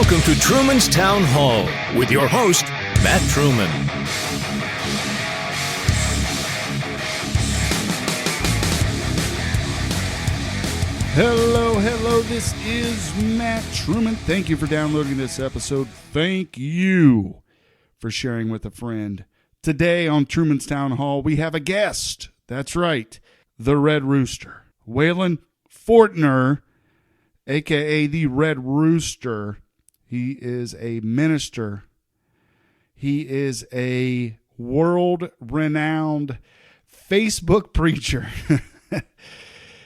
Welcome to Truman's Town Hall with your host, Matt Truman. Hello, this is Matt Truman. Thank you for downloading this episode. Thank you for sharing with a friend. Today on Truman's Town Hall, we have a guest. That's right, the Red Rooster. Waylon Fortner, a.k.a. the Red Rooster. He is a minister. He is a world-renowned Facebook preacher.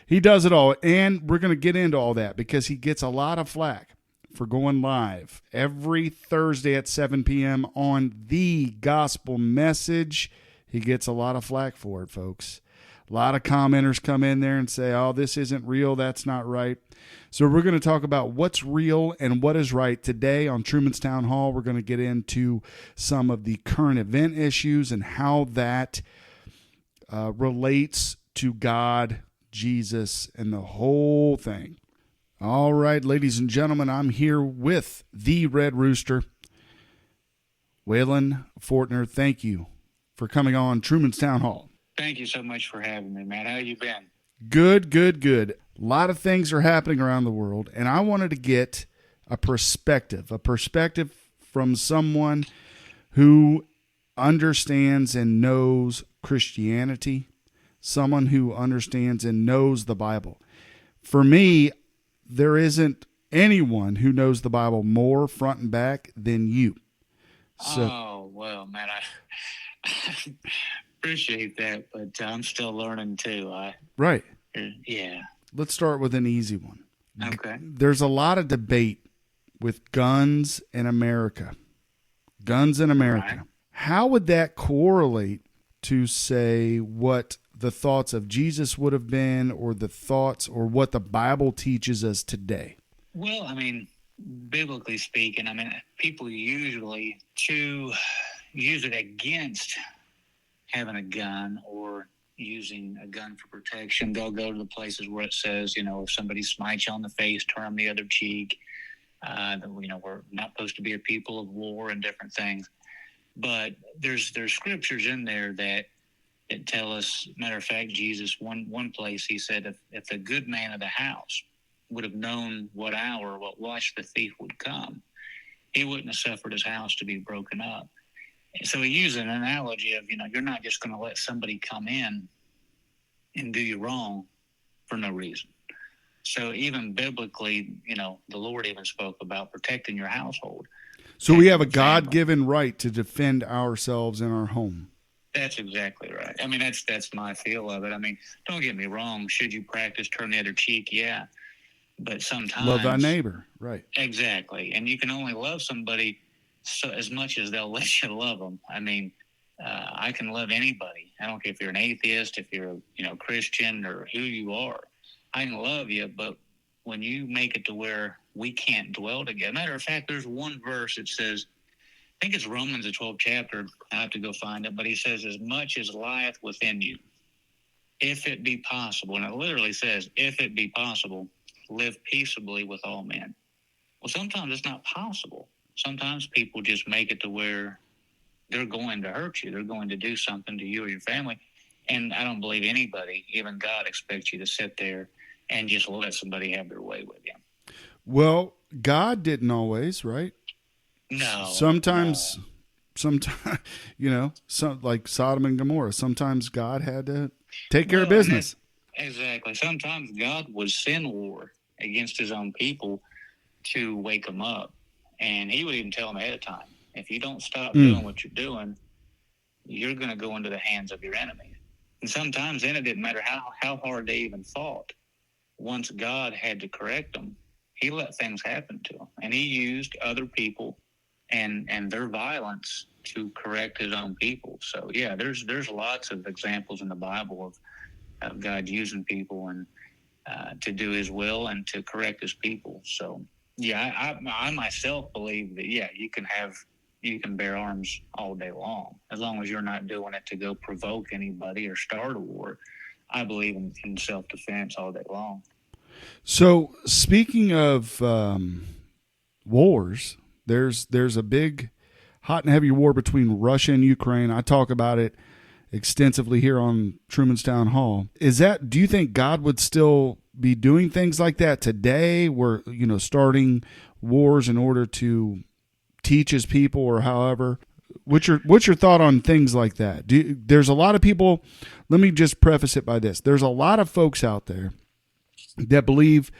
He does it all, and we're going to get into all that because he gets a lot of flack for going live every Thursday at 7 p.m. on The Gospel Message. He gets a lot of flack for it, folks. A lot of commenters come in there and say, oh, this isn't real, that's not right. So we're going to talk about what's real and what is right. Today on Truman's Town Hall, we're going to get into some of the current event issues and how that relates to God, Jesus, and the whole thing. All right, ladies and gentlemen, I'm here with the Red Rooster, Waylon Fortner. Thank you for coming on Truman's Town Hall. Thank you so much for having me, man. How you been? Good. A lot of things are happening around the world, and I wanted to get a perspective from someone who understands and knows Christianity, someone who understands and knows the Bible. For me, there isn't anyone who knows the Bible more front and back than you. Oh, well, man, I appreciate that, but I'm still learning too. Right. Yeah. Let's start with an easy one. Okay. There's a lot of debate with guns in America. Guns in America. Right. How would that correlate to, say, what the thoughts of Jesus would have been, or the thoughts or what the Bible teaches us today? Well, I mean, biblically speaking, I mean, people usually use it against having a gun or using a gun for protection. They'll go to the places where it says, if somebody smites you on the face, turn the other cheek. We're not supposed to be a people of war and different things. But there's scriptures in there that tell us, matter of fact, Jesus, one place, he said, if the good man of the house would have known what hour, what watch the thief would come, he wouldn't have suffered his house to be broken up. And so he used an analogy of, you're not just going to let somebody come in and do you wrong for no reason. So even biblically, the Lord even spoke about protecting your household. So we have a God-given right to defend ourselves in our home. That's exactly right. I mean, that's my feel of it. I mean, don't get me wrong. Should you practice turn the other cheek? Yeah. But sometimes... Love thy neighbor. Right. Exactly. And you can only love somebody as much as they'll let you love them. I mean, I can love anybody. I don't care if you're an atheist, if you're a Christian, or who you are. I can love you, but when you make it to where we can't dwell together... Matter of fact, there's one verse that says... I think it's Romans, the 12th chapter. I have to go find it. But he says, as much as lieth within you, if it be possible, and it literally says, if it be possible, live peaceably with all men. Well, sometimes it's not possible. Sometimes people just make it to where they're going to hurt you. They're going to do something to you or your family. And I don't believe anybody, even God, expects you to sit there and just let somebody have their way with you. Well, God didn't always, right? No. Sometimes, some like Sodom and Gomorrah, sometimes God had to take care of business. Exactly. Sometimes God would send war against his own people to wake them up. And he would even tell them ahead of time, if you don't stop doing what you're doing, you're going to go into the hands of your enemies. And sometimes then it didn't matter how hard they even fought. Once God had to correct them, he let things happen to them. And he used other people and their violence to correct his own people. So, yeah, there's lots of examples in the Bible of God using people and to do his will and to correct his people. So, yeah, I myself believe that, yeah, you can bear arms all day long, as long as you're not doing it to go provoke anybody or start a war. I believe in self-defense all day long. So speaking of wars. There's a big hot and heavy war between Russia and Ukraine. I talk about it extensively here on Truman's Town Hall. Do you think God would still be doing things like that today? Where, starting wars in order to teach his people, or however? What's your thought on things like that? There's a lot of people. Let me just preface it by this: there's a lot of folks out there that believe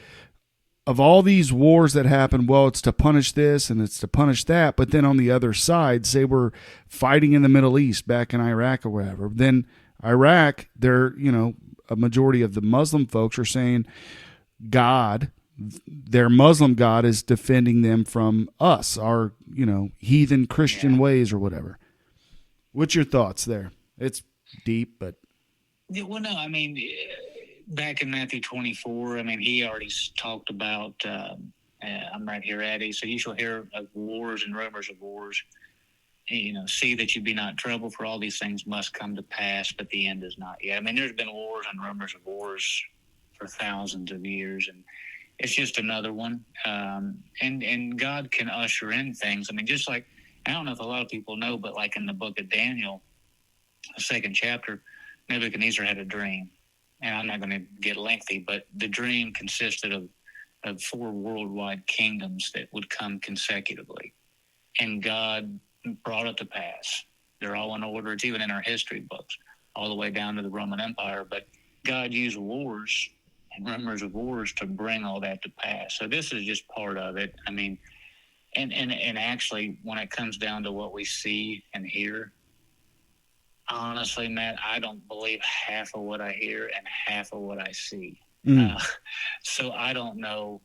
of all these wars that happen, well, it's to punish this and it's to punish that. But then on the other side, say we're fighting in the Middle East, back in Iraq or whatever. Then Iraq, a majority of the Muslim folks are saying God, their Muslim God, is defending them from us, our, heathen Christian ways or whatever. What's your thoughts there? It's deep, but. Yeah, well, no, I mean, back in Matthew 24, I mean, he already talked about, I'm right here at it. So you shall hear of wars and rumors of wars. See that you be not troubled, for all these things must come to pass, but the end is not yet. I mean, there's been wars and rumors of wars for thousands of years, and it's just another one. And God can usher in things. I mean, just like, I don't know if a lot of people know, but like in the book of Daniel, the 2nd chapter, Nebuchadnezzar had a dream. And I'm not going to get lengthy, but the dream consisted of 4 worldwide kingdoms that would come consecutively. And God brought it to pass. They're all in order. It's even in our history books, all the way down to the Roman Empire. But God used wars and rumors of wars to bring all that to pass. So this is just part of it. I mean, and actually, when it comes down to what we see and hear, honestly, Matt, I don't believe half of what I hear and half of what I see. So I don't know,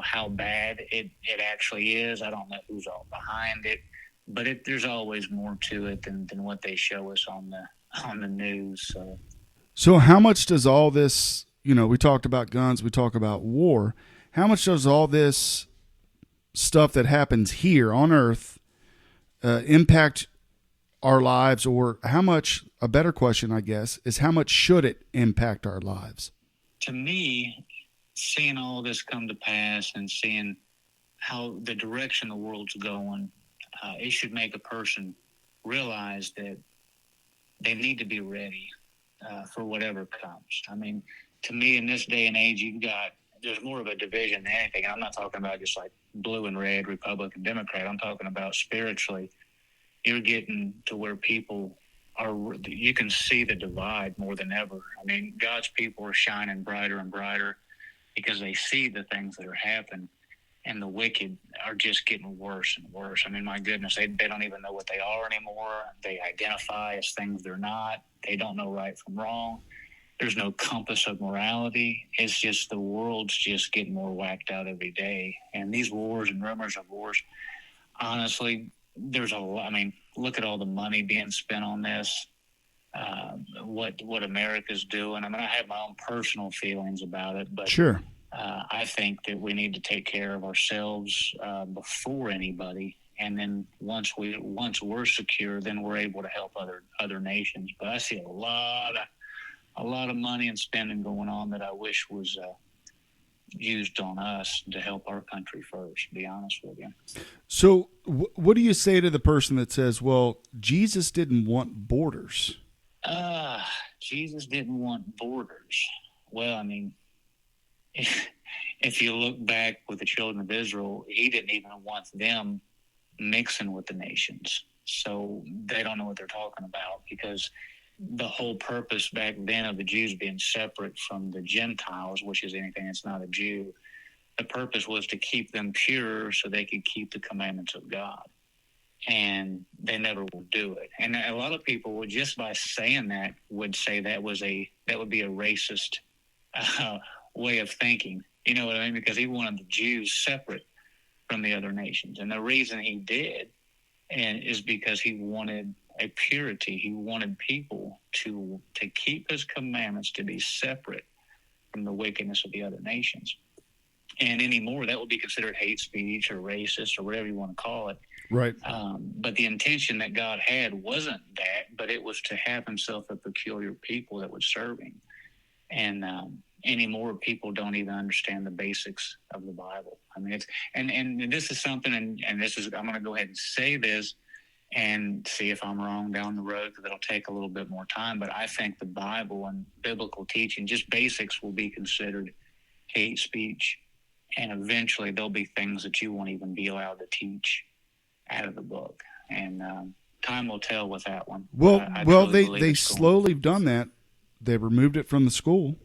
how bad it actually is. I don't know who's all behind it, but there's always more to it than what they show us on the news. So how much does all this, we talked about guns, we talk about war. How much does all this stuff that happens here on Earth impact our lives, or how much, a better question, I guess, is how much should it impact our lives? To me, seeing all this come to pass and seeing how the direction the world's going, it should make a person realize that they need to be ready for whatever comes. I mean, to me, in this day and age, there's more of a division than anything. I'm not talking about just like blue and red, Republican, Democrat. I'm talking about spiritually. You're getting to where people you can see the divide more than ever. I mean, God's people are shining brighter and brighter because they see the things that are happening, and the wicked are just getting worse and worse. I mean, my goodness, they don't even know what they are anymore. They identify as things they're not. They don't know right from wrong. There's no compass of morality. It's just the world's just getting more whacked out every day. And these wars and rumors of wars, honestly, there's a lot. I mean, look at all the money being spent on this. What America's doing. I mean, I have my own personal feelings about it, but sure. I think that we need to take care of ourselves before anybody, and then once we're secure, then we're able to help other nations. But I see a lot of money and spending going on that I wish was used on us to help our country first, to be honest with you. So what do you say to the person that says, well, Jesus didn't want borders? Jesus didn't want borders. Well, I mean, if you look back with the children of Israel, he didn't even want them mixing with the nations. So they don't know what they're talking about, because the whole purpose back then of the Jews being separate from the Gentiles, which is anything that's not a Jew, the purpose was to keep them pure so they could keep the commandments of God. And they never will do it. And a lot of people would, just by saying that, would say that would be a racist way of thinking. You know what I mean? Because he wanted the Jews separate from the other nations. And the reason he did is because he wanted a purity. He wanted people to keep his commandments, to be separate from the wickedness of the other nations. And anymore, that would be considered hate speech or racist or whatever you want to call it. Right. But the intention that God had wasn't that, but it was to have himself a peculiar people that would serve him. And anymore, people don't even understand the basics of the Bible. I mean, it's and this is something, and this is, I'm going to go ahead and say this and see if I'm wrong down the road, because it'll take a little bit more time. But I think the Bible and biblical teaching, just basics, will be considered hate speech, and eventually there'll be things that you won't even be allowed to teach out of the book. And time will tell with that one. Well, I they slowly done that. They removed it from the school.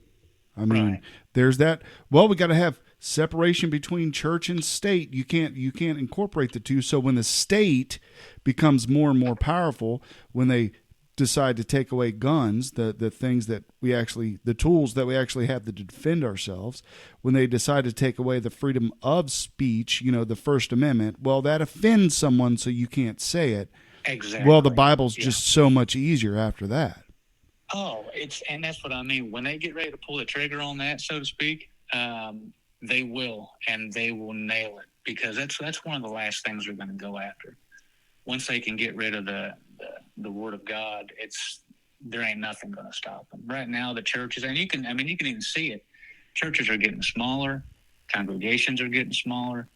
I mean, Right. There's that. Well, we got to have separation between church and state. You can't incorporate the two. So when the state becomes more and more powerful, when they decide to take away guns, the things that we actually, the tools that we actually have to defend ourselves, when they decide to take away the freedom of speech, the First Amendment, well, that offends someone, so you can't say it. Exactly. Well, the Bible's just so much easier after that. Oh, and that's what I mean. When they get ready to pull the trigger on that, so to speak, they will, and they will nail it, because that's one of the last things they're going to go after. Once they can get rid of the Word of God, there ain't nothing going to stop them. Right now, the churches, and you can even see it. Churches are getting smaller, congregations are getting smaller.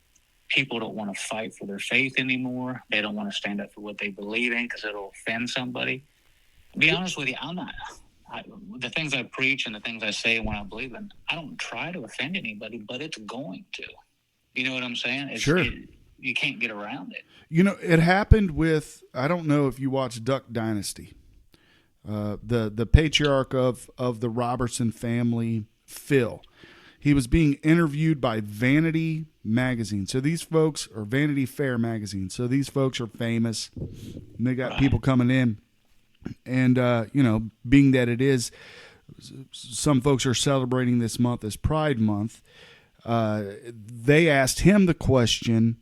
People don't want to fight for their faith anymore. They don't want to stand up for what they believe in because it'll offend somebody. To be honest with you, the things I preach and the things I say when I believe in, I don't try to offend anybody, but it's going to. You know what I'm saying? Sure. You can't get around it. It happened with, I don't know if you watched Duck Dynasty, the patriarch of the Robertson family, Phil. He was being interviewed by Vanity magazine. So these folks are Vanity Fair magazine. So these folks are famous. And they got people coming in. And, being that it is, some folks are celebrating this month as Pride Month, they asked him the question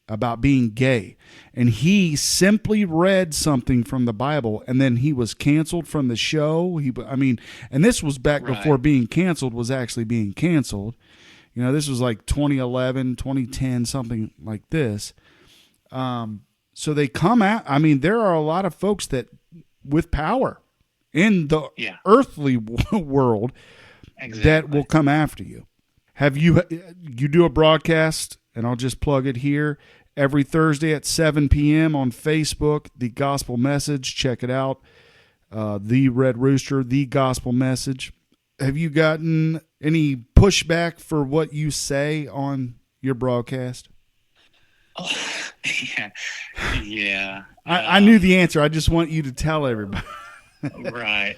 about being gay. And he simply read something from the Bible, and then he was canceled from the show. And this was back before being canceled was actually being canceled. This was like 2011, 2010, something like this. So they come out. There are a lot of folks that, with power in the earthly world, that will come after you. You do a broadcast, and I'll just plug it here, every Thursday at 7 p.m. on Facebook, The Gospel Message. Check it out. The Red Rooster, The Gospel Message. Have you gotten any pushback for what you say on your broadcast? Oh, yeah. I knew the answer. I just want you to tell everybody. Right.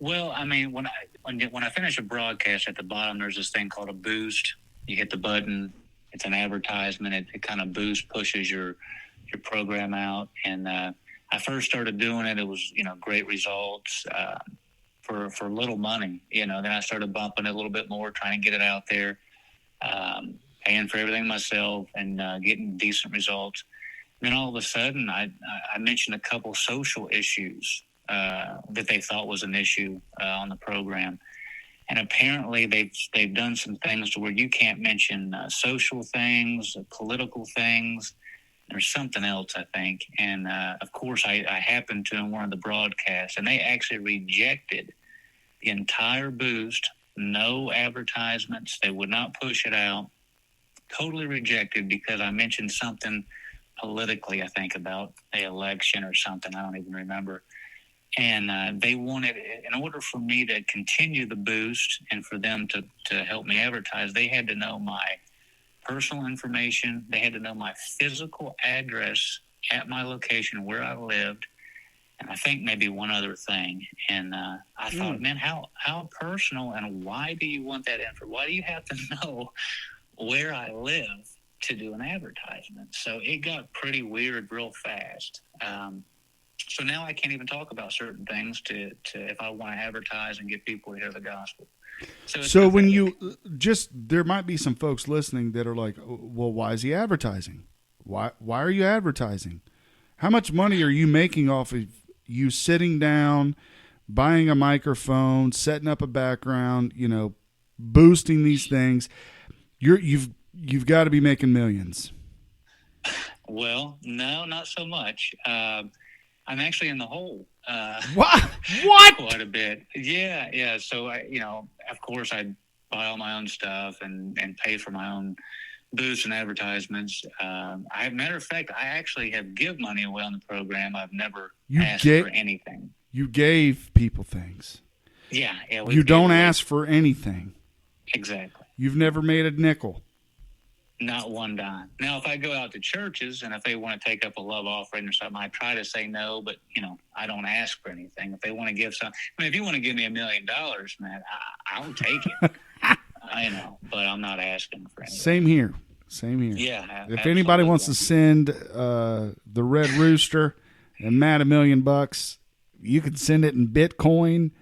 Well, when I finish a broadcast, at the bottom there's this thing called a boost. You hit the button. It's an advertisement. It kind of pushes your program out. And I first started doing it. It was great results for little money. Then I started bumping it a little bit more, trying to get it out there. Paying for everything myself and getting decent results. Then all of a sudden, I mentioned a couple social issues that they thought was an issue on the program, and apparently they've done some things to where you can't mention social things, political things. There's something else, I think, and of course I happened to in one of the broadcasts, and they actually rejected the entire boost. No advertisements. They would not push it out. Totally rejected because I mentioned something politically, I think, about the election or something. I don't even remember. And they wanted, in order for me to continue the boost and for them to help me advertise, they had to know my personal information. They had to know my physical address at my location where I lived. And I think maybe one other thing. And I thought, man, how personal, and why do you want that info? Why do you have to know where I live to do an advertisement? So it got pretty weird real fast. So now I can't even talk about certain things to if I want to advertise and get people to hear the gospel. So when there might be some folks listening that are like, well, why is he advertising? Why are you advertising? How much money are you making off of you sitting down, buying a microphone, setting up a background, boosting these things? You've got to be making millions. Well, no, not so much. I'm actually in the hole. What? Quite a bit. Yeah. So of course, I buy all my own stuff and pay for my own booths and advertisements. Matter of fact, I actually have give money away on the program. I've never asked for anything. You gave people things. Yeah. You don't ask for anything. Exactly. You've never made a nickel. Not one dime. Now, if I go out to churches and if they want to take up a love offering or something, I try to say no, but, I don't ask for anything. If they want to give something, if you want to give me $1 million, man, I'll take it. I know, but I'm not asking for anything. Same here. Yeah. If anybody wants to send the Red Rooster and Matt $1 million, you can send it in Bitcoin,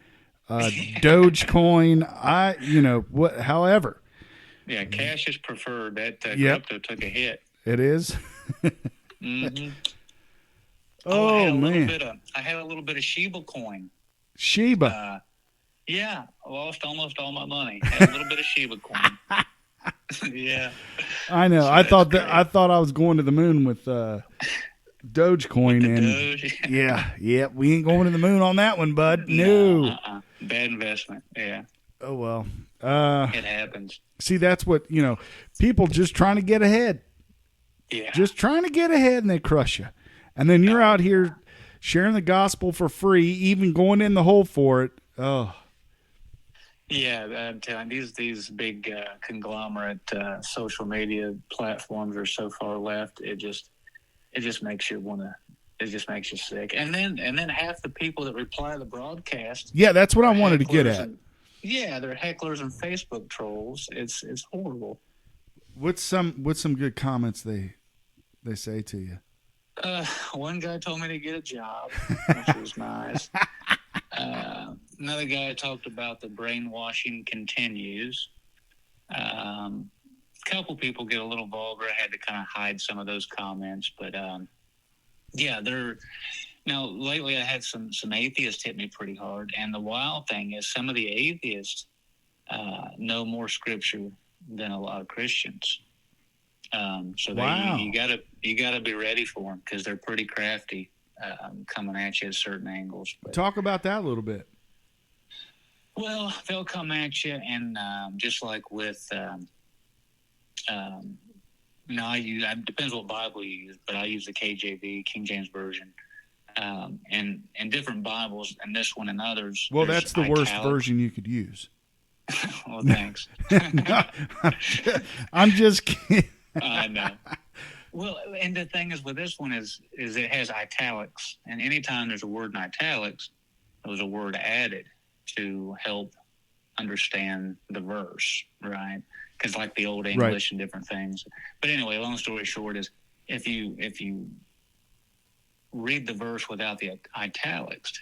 Dogecoin, however. Yeah, cash is preferred. That crypto took a hit. It is. Mm-hmm. Man. I had a little bit of Shiba coin. Shiba. Yeah, I lost almost all my money. Had a little bit of Shiba coin. Yeah. I know. So I thought I was going to the moon with Dogecoin Doge. Yeah. We ain't going to the moon on that one, bud. No. Bad investment. Yeah. Oh well. It happens. See, that's what people just trying to get ahead. Yeah. Just trying to get ahead, and they crush you. And then you're out here sharing the gospel for free, even going in the hole for it. Oh. Yeah, I'm telling you, these big conglomerate social media platforms are so far left. It just makes you it just makes you sick. And then half the people that reply to the broadcast. Yeah, that's what I wanted to get at. They're hecklers and Facebook trolls. It's horrible. What's some good comments they say to you? One guy told me to get a job, which was nice. Another guy talked about the brainwashing continues. A couple people get a little vulgar. I had to kind of hide some of those comments, but they're. Now, lately I had some atheists hit me pretty hard, and the wild thing is some of the atheists know more scripture than a lot of Christians. So wow. you gotta be ready for them because they're pretty crafty, coming at you at certain angles. But, talk about that a little bit. Well, they'll come at you, and just like with, it depends what Bible you use, but I use the KJV, King James Version. And different Bibles, and this one and others. Well, that's the worst version you could use. Well, thanks. No, I'm just kidding. I know. Well, and the thing is with this one is it has italics, and anytime there's a word in italics, there's a word added to help understand the verse, right? Because like the old English and different things. But anyway, long story short is if you read the verse without the italics,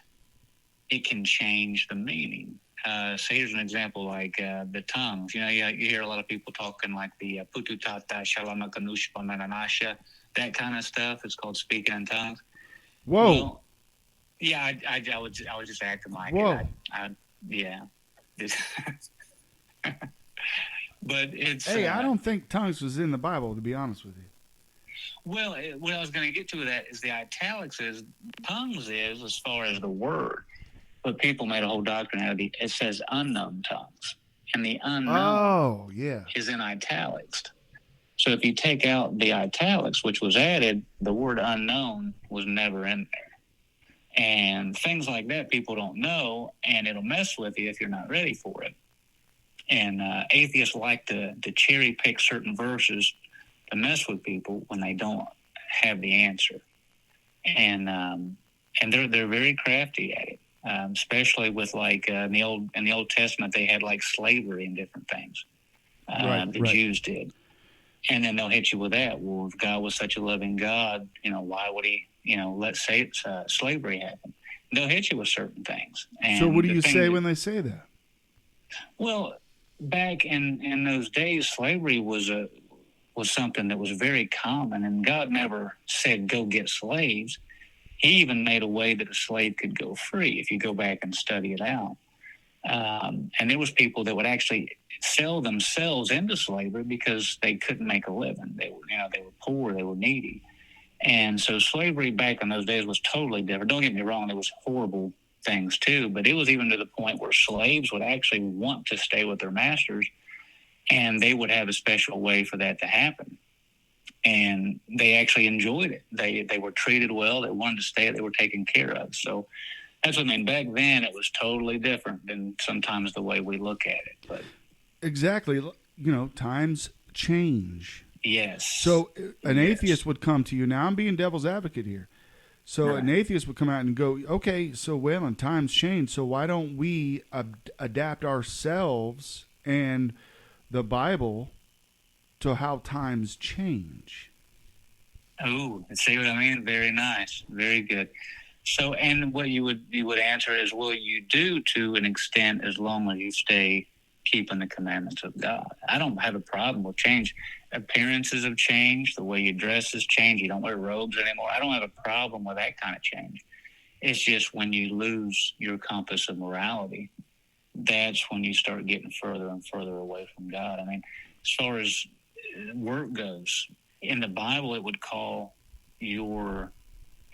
it can change the meaning. So here's an example, like the tongues. You hear a lot of people talking like the pututata shalamakanusha mananasha, that kind of stuff. It's called speaking in tongues. Whoa. Well, yeah, I was just acting like whoa. it. Yeah. But it's. Hey, I don't think tongues was in the Bible, to be honest with you. Well, what I was going to get to that is the italics is tongues is as far as the word, but people made a whole doctrine out of it. It says unknown tongues, and the unknown is in italics. So if you take out the italics, which was added, the word unknown was never in there. And things like that people don't know, and it'll mess with you if you're not ready for it. And atheists like to cherry pick certain verses to mess with people when they don't have the answer, and they're very crafty at it, especially with like in the Old Testament they had like slavery and different things. The Jews did, and then they'll hit you with that. Well, if God was such a loving God, why would He let slavery happen? They'll hit you with certain things. And so what do you say when they say that? Well, back in those days, slavery was something that was very common, and God never said, go get slaves. He even made a way that a slave could go free if you go back and study it out. And there was people that would actually sell themselves into slavery because they couldn't make a living. They were poor, they were needy. And so slavery back in those days was totally different. Don't get me wrong, there was horrible things too. But it was even to the point where slaves would actually want to stay with their masters, and they would have a special way for that to happen. And they actually enjoyed it. They were treated well. They wanted to stay. They were taken care of. So that's what I mean. Back then, it was totally different than sometimes the way we look at it. But exactly, times change. yes. So an atheist would come to you. Now I'm being devil's advocate here. So an atheist would come out and go, okay, so Waylon, times change. So why don't we adapt ourselves and the Bible to how times change? Oh, see what I mean? Very nice. Very good. So, and what you would answer is, well, you do to an extent as long as you stay keeping the commandments of God. I don't have a problem with change. Appearances have changed. The way you dress has changed. You don't wear robes anymore. I don't have a problem with that kind of change. It's just when you lose your compass of morality, that's when you start getting further and further away from God. I mean, as far as work goes, in the Bible, it would call your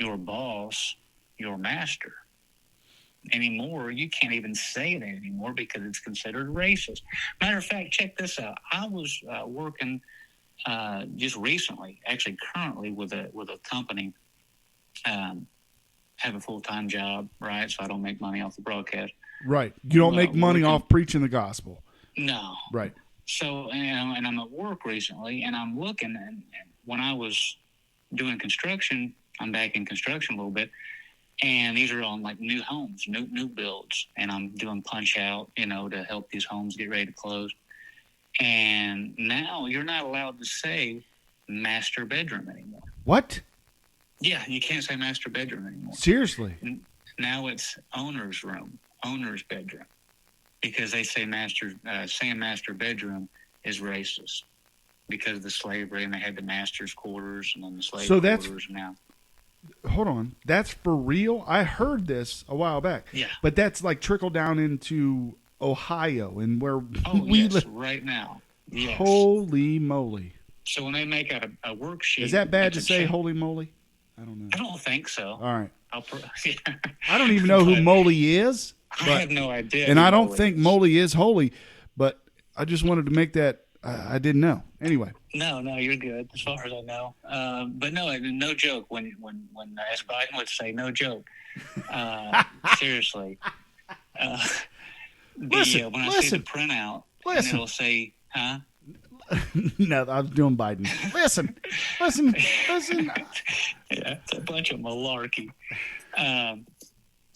boss your master. Anymore, you can't even say that anymore because it's considered racist. Matter of fact, check this out. I was working just recently, actually currently with a company. Have a full-time job, right? So I don't make money off the broadcast. Right. You don't make money off preaching the gospel. No. Right. So, and I'm at work recently, and I'm looking, and when I was doing construction, I'm back in construction a little bit, and these are on like new homes, new builds, and I'm doing punch out, to help these homes get ready to close. And now you're not allowed to say master bedroom anymore. What? Yeah, you can't say master bedroom anymore. Seriously? Now it's owner's room, owner's bedroom, because they say saying master bedroom is racist because of the slavery, and they had the master's quarters and then the slave quarters now. Hold on. That's for real? I heard this a while back. Yeah. But that's like trickled down into Ohio and where we yes, live right now. Yes. Holy moly. So when they make out a worksheet. Is that bad to say holy moly? I don't know. I don't think so. All right. Yeah. I don't even know who moly is. I have no idea. And I don't think moly is holy, but I just wanted to make that. I didn't know. Anyway. No, you're good as far as I know. But no joke. When as Biden would say, no joke. Seriously. When I see the printout, and it'll say, huh? No, I was doing Biden. Listen. Yeah, it's a bunch of malarkey.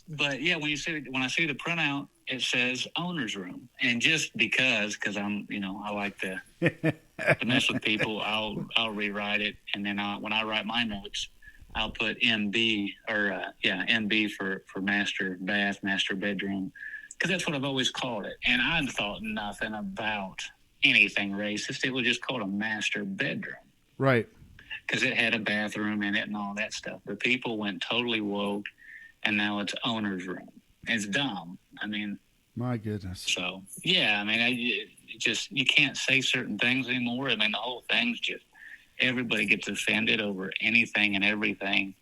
But yeah, when I see the printout, it says owner's room, and just because I'm, I like to mess with people, I'll rewrite it, and then when I write my notes, I'll put MB MB for master bath, master bedroom, because that's what I've always called it, and I thought nothing about anything racist. It was just called a master bedroom, right? Because it had a bathroom in it and all that stuff. But people went totally woke, and now it's owner's room. It's dumb. I mean, my goodness. So yeah, I mean, you can't say certain things anymore. I mean, the whole thing's just everybody gets offended over anything and everything.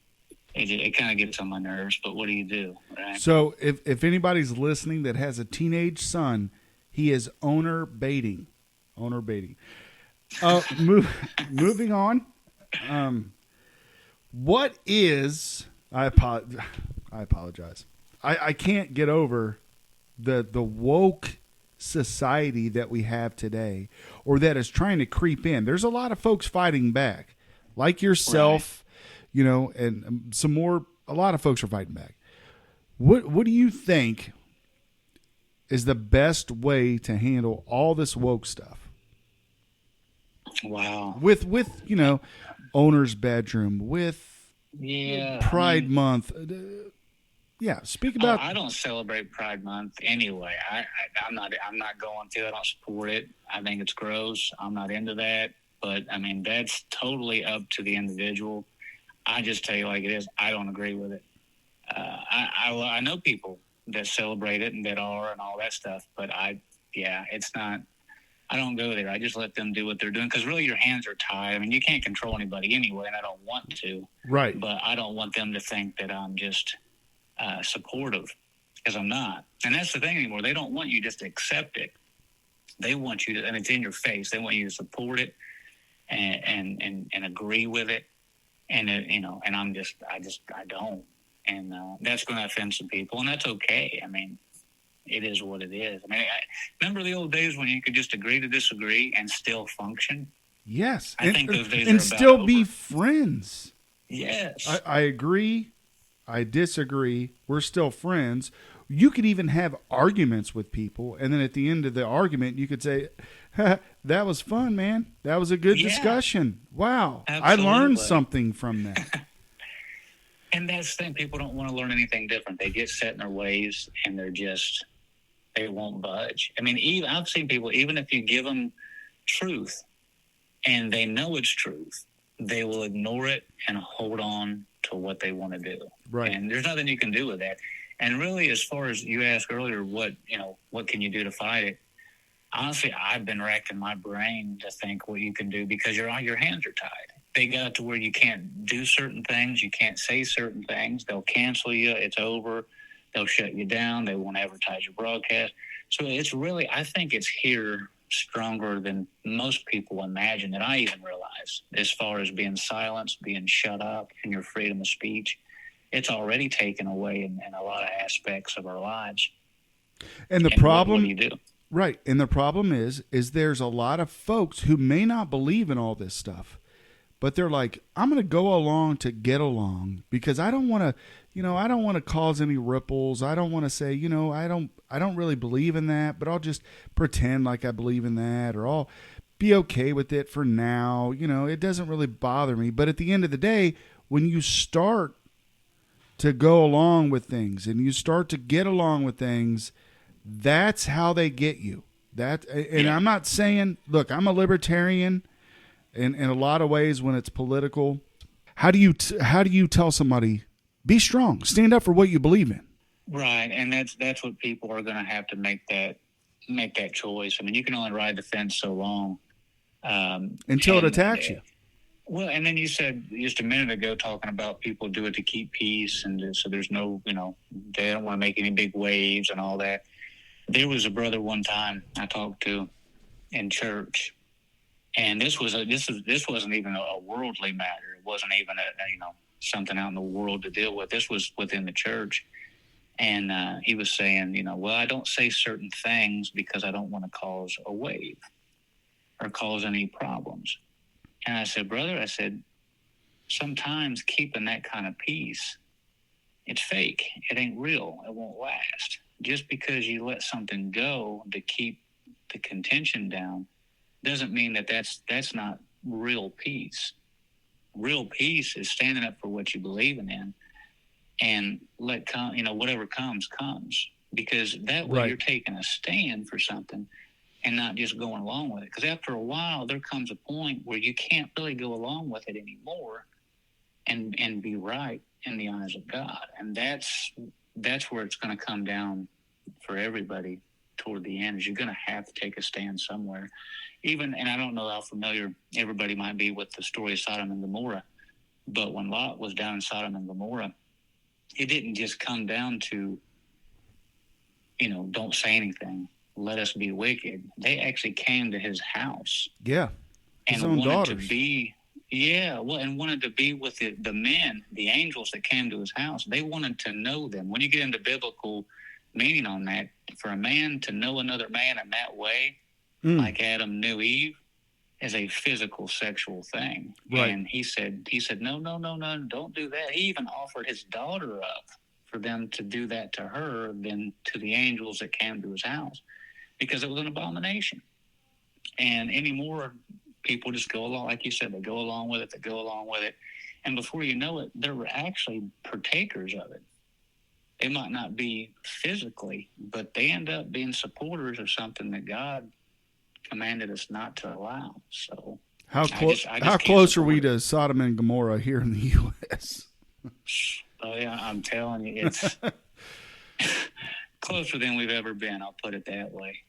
It kind of gets on my nerves. But what do you do? Right? So if anybody's listening that has a teenage son, he is owner baiting. Moving on. What is? I apologize. I can't get over the woke society that we have today, or that is trying to creep in. There's a lot of folks fighting back, like yourself, right. And some more. A lot of folks are fighting back. What do you think is the best way to handle all this woke stuff? Wow. With owner's bedroom, with Pride Month. Speak about. I don't celebrate Pride Month anyway. I'm not going to. I don't support it. I think it's gross. I'm not into that. But I mean, that's totally up to the individual. I just tell you like it is. I don't agree with it. I know people that celebrate it and that are and all that stuff. But it's not. I don't go there. I just let them do what they're doing because really your hands are tied. I mean, you can't control anybody anyway, and I don't want to. Right. But I don't want them to think that I'm just supportive because I'm not. And that's the thing anymore. They don't want you just to accept it. They want you to, and it's in your face. They want you to support it and agree with it. And and I don't. And that's going to offend some people, and that's okay. I mean, it is what it is. I mean, remember the old days when you could just agree to disagree and still function? Yes. I think those days are and about still over. be friends. Yes. I agree. I disagree. We're still friends. You could even have arguments with people, and then at the end of the argument, you could say, that was fun, man. That was a good discussion. Wow. Absolutely. I learned something from that. And that's the thing. People don't want to learn anything different. They get set in their ways, and they won't budge. I mean, I've seen people, even if you give them truth and they know it's truth, they will ignore it and hold on to what they want to do. Right. And there's nothing you can do with that. And really, as far as you asked earlier, what can you do to fight it? Honestly, I've been racking my brain to think what you can do, because your hands are tied. They got to where you can't do certain things. You can't say certain things. They'll cancel you. It's over. They'll shut you down. They won't advertise your broadcast. So it's really, I think it's here stronger than most people imagine, that I even realize, as far as being silenced, being shut up, and your freedom of speech. It's already taken away in a lot of aspects of our lives. And the problem, what do you do? Right. And the problem is there's a lot of folks who may not believe in all this stuff, but they're like, I'm going to go along to get along, because I don't want to cause any ripples. I don't want to say, I don't really believe in that, but I'll just pretend like I believe in that, or I'll be okay with it for now. It doesn't really bother me. But at the end of the day, when you start to go along with things and you start to get along with things, that's how they get you. I'm not saying, look, I'm a libertarian in a lot of ways when it's political. How do you tell somebody, be strong, stand up for what you believe in? Right, and that's what people are going to have to make that choice. I mean, you can only ride the fence so long until it attacks you. Well, and then you said just a minute ago, talking about people do it to keep peace, and so there's no, they don't want to make any big waves and all that. There was a brother one time I talked to in church, and this wasn't even a worldly matter. It wasn't even something out in the world to deal with. This was within the church, and he was saying, well, I don't say certain things because I don't want to cause a wave or cause any problems. And I said, brother, sometimes keeping that kind of peace, it's fake. It ain't real. It won't last. Just because you let something go to keep the contention down doesn't mean that's not real peace. Real peace is standing up for what you believe in and whatever comes. Because that way You're taking a stand for something and not just going along with it. Because after a while, there comes a point where you can't really go along with it anymore and be right in the eyes of God. And that's where it's going to come down for everybody toward the end, is you're going to have to take a stand somewhere. And I don't know how familiar everybody might be with the story of Sodom and Gomorrah, but when Lot was down in Sodom and Gomorrah, it didn't just come down to, don't say anything, let us be wicked. They actually came to his house. Yeah. His own daughters. And wanted to be with the men, the angels that came to his house. They wanted to know them. When you get into biblical meaning on that, for a man to know another man in that way, like Adam knew Eve, is a physical sexual thing. Right. And he said, no, don't do that. He even offered his daughter up for them to do that to her than to the angels that came to his house, because it was an abomination. And anymore, people just go along, like you said, they go along with it. And before you know it, they're actually partakers of it. They might not be physically, but they end up being supporters of something that God commanded us not to allow. So how close are we to Sodom and Gomorrah here in the U.S.? Oh yeah, I'm telling you, it's closer than we've ever been. I'll put it that way.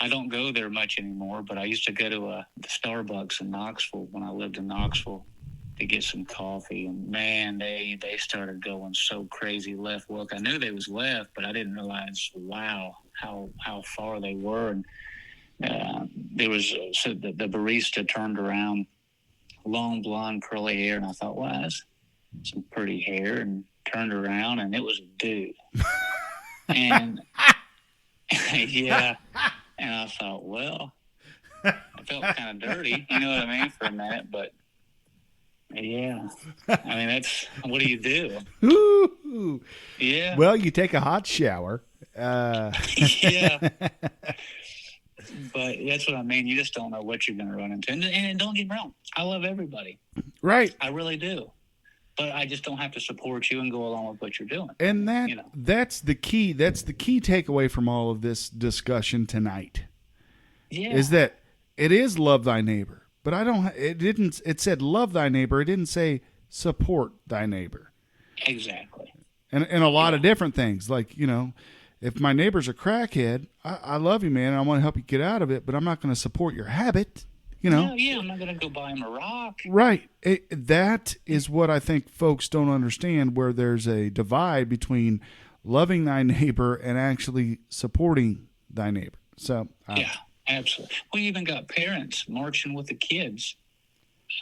I don't go there much anymore, but I used to go to the Starbucks in Knoxville when I lived in Knoxville to get some coffee, and man, they started going so crazy left. Look, I knew they was left, but I didn't realize, wow, how far they were. And there was so the barista turned around, long blonde curly hair, and I thought, wow, that's some pretty hair, and turned around, and it was a dude. And yeah, and I thought, well, I felt kind of dirty, you know what I mean, for a minute, but yeah, I mean, that's, what do you do? Ooh. Yeah. Well, you take a hot shower. Yeah. But that's what I mean. You just don't know what you're going to run into. And don't get me wrong, I love everybody. Right. I really do. But I just don't have to support you and go along with what you're doing. And that's the key. That's the key takeaway from all of this discussion tonight. Yeah. Is that it is love thy neighbor. But it said love thy neighbor. It didn't say support thy neighbor. Exactly. And a lot of different things. Like, if my neighbor's a crackhead, I love you, man. And I want to help you get out of it, but I'm not going to support your habit. Yeah, I'm not going to go buy him a rock. Right. That is what I think folks don't understand, where there's a divide between loving thy neighbor and actually supporting thy neighbor. So yeah, absolutely. We even got parents marching with the kids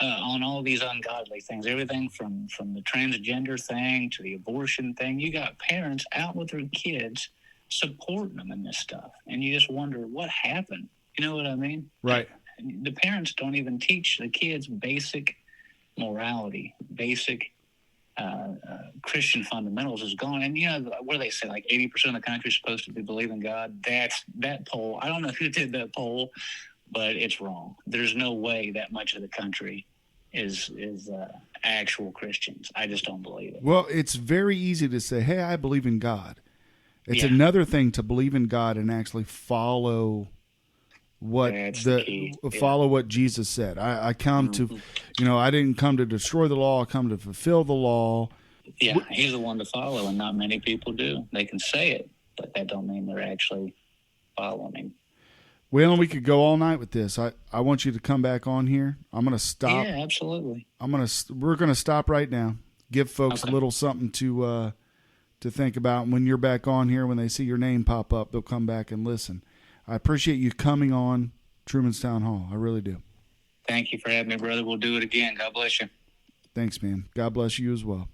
on all these ungodly things. Everything from the transgender thing to the abortion thing. You got parents out with their kids supporting them in this stuff. And you just wonder what happened. You know what I mean? Right. The parents don't even teach the kids basic morality, basic Christian fundamentals is gone. And, what do they say? Like 80% of the country is supposed to be believing God. That poll. I don't know who did that poll, but it's wrong. There's no way that much of the country is actual Christians. I just don't believe it. Well, it's very easy to say, hey, I believe in God. It's another thing to believe in God and actually follow what follow what Jesus said. I come to, I didn't come to destroy the law. I come to fulfill the law. Yeah, he's the one to follow, and not many people do. They can say it, but that don't mean they're actually following him. Well, we could go all night with this. I want you to come back on here. I'm going to stop. Yeah, absolutely. We're going to stop right now. Give folks a little something to think about. And when you're back on here, when they see your name pop up, they'll come back and listen. I appreciate you coming on Truman's Town Hall. I really do. Thank you for having me, brother. We'll do it again. God bless you. Thanks, man. God bless you as well.